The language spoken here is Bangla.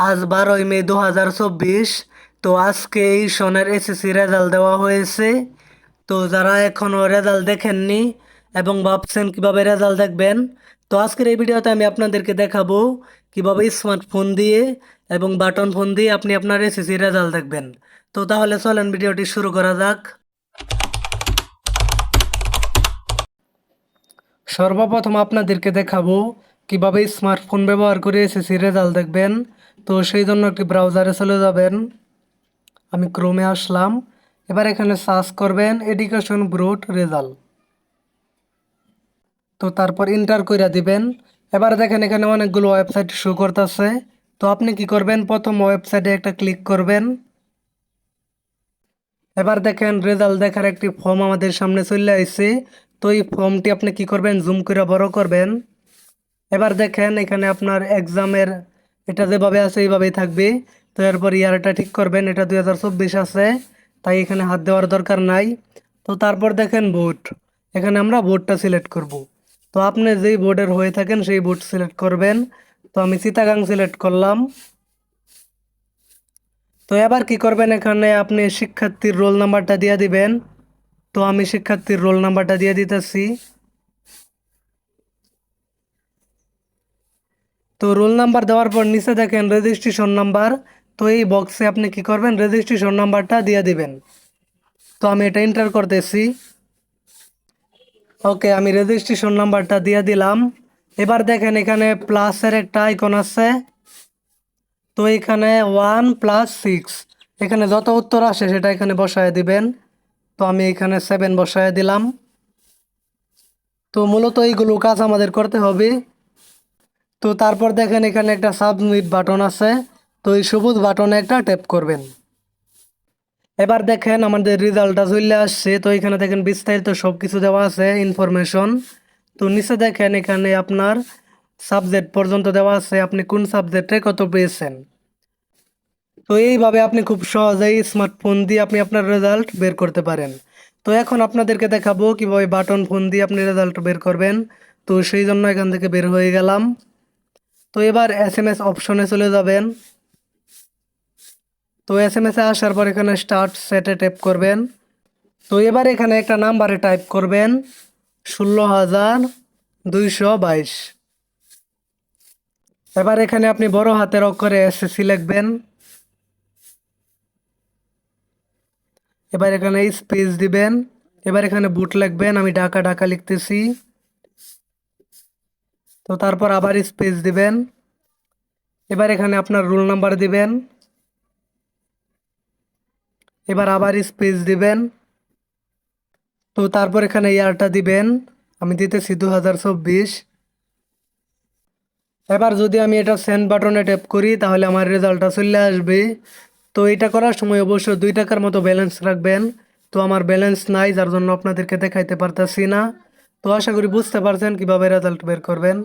আজ 12ই মে 2024। তো আজকে এই সনের এসএসসি রেজাল্ট দেওয়া হয়েছে। তো যারা এখনও রেজাল্ট দেখেননি এবং ভাবছেন কিভাবে রেজাল্ট দেখবেন, তো আজকের এই ভিডিওতে আমি আপনাদেরকে দেখাবো কিভাবে স্মার্টফোন দিয়ে এবং বাটন ফোন দিয়ে আপনি আপনার এসএসসি রেজাল্ট দেখবেন। তো তাহলে চলেন ভিডিওটি শুরু করা যাক। সর্বপ্রথম আপনাদেরকে দেখাবো কিভাবে স্মার্টফোন ব্যবহার করে এসএসসি রেজাল্ট দেখবেন। তো সেই জন্য একটি ব্রাউজারে চলে যাবেন। আমি ক্রোমে আসলাম। এবার এখানে সার্চ করবেন এডুকেশন বোর্ড রেজাল্ট। তো তারপর এন্টার কইরা দিবেন। এবার দেখেন এখানে অনেকগুলো ওয়েবসাইট শো করতেছে। তো আপনি কি করবেন, প্রথম ওয়েবসাইটে একটা ক্লিক করবেন। এবার দেখেন রেজাল্ট দেখার একটি ফর্ম আমাদের সামনে চলে আসছে। তো এই ফর্মটি আপনি কি করবেন, জুম করে বড় করবেন। এবার দেখেন এখানে আপনার এক্সামের এটা যেভাবে আছে এইভাবেই থাকবে। তো এরপর ইয়ারটা ঠিক করবেন, এটা 2024 আছে, তাই এখানে হাত দেওয়ার দরকার নাই। তো তারপর দেখেন বোর্ড, এখানে আমরা বোর্ডটা সিলেক্ট করব। তো আপনি যেই বোর্ডের হয়ে থাকেন সেই বোর্ড সিলেক্ট করবেন। তো আমি চিটাগাং সিলেক্ট করলাম। তো এবার কি করবেন, এখানে আপনি শিক্ষার্থীর রোল নাম্বারটা দিয়ে দিবেন। তো আমি শিক্ষার্থীর রোল নাম্বারটা দিয়ে দিতেছি। তো রোল নাম্বার দেওয়ার পর নিচে দেখেন রেজিস্ট্রেশন নাম্বার। তো এই বক্সে আপনি কি করবেন, রেজিস্ট্রেশন নাম্বারটা দিয়ে দিবেন। তো আমি এটা এন্টার করতেছি। ওকে, আমি রেজিস্ট্রেশন নাম্বারটা দিয়ে দিলাম। এবার দেখেন এখানে প্লাসের একটা আইকন আছে। তো এখানে 1+6, এখানে যত উত্তর আসে সেটা এখানে বসায় দিবেন। তো আমি এখানে 7 বসায় দিলাম। তো মূলত এইগুলো কাজ আমাদের করতে হবে। তো তারপর দেখেন এখানে একটা সাবমিট বাটন আছে। তো এই সবুজ বাটনে একটা ট্যাপ করবেন। এবার দেখেন আমাদের রেজাল্টটা চলে আসছে। তো এখানে দেখেন বিস্তারিত সব কিছু দেওয়া আছে ইনফরমেশন। তো নিচে দেখেন এখানে আপনার সাবজেক্ট পর্যন্ত দেওয়া আছে, আপনি কোন সাবজেক্টে কত পেয়েছেন। তো এইভাবে আপনি খুব সহজেই স্মার্টফোন দিয়ে আপনি আপনার রেজাল্ট বের করতে পারেন। তো এখন আপনাদেরকে দেখাবো কিভাবে বাটন ফোন দিয়ে আপনি রেজাল্ট বের করবেন। তো সেই জন্য এখান থেকে বের হয়ে গেলাম। তো এবার এসএমএস অপশনে চলে যাবেন। তো এসএমএসে আসার পর এখানে স্টার্ট সেটে ট্যাপ করবেন। তো এবার এখানে একটা নাম্বারে টাইপ করবেন 16,222। এবার এখানে আপনি বড় হাতের অক্ষরে এসএসসি লিখবেন। এবার এখানে স্পেস দিবেন। এবার এখানে বুট লিখবেন, আমি ঢাকা ঢাকা লিখতেছি। তো তারপর আবার স্পেস দিবেন। এবার এখানে আপনার রোল নাম্বার দিবেন। এবার আবার স্পেস দিবেন। তো তারপর এখানে ইয়ারটা দিবেন, আমি দিতেছি 2024। এবার যদি আমি এটা সেন্ড বাটনে ট্যাপ করি তাহলে আমার রেজাল্টটা চলে আসবে। তো এটা করার সময় অবশ্যই 2 টাকার মতো ব্যালেন্স রাখবেন। তো আমার ব্যালেন্স নাই, যার জন্য আপনাদেরকে দেখাইতে পারতাছি না। তো আশা করি বুঝতে পারছেন কিভাবে রেজাল্ট বের করবেন।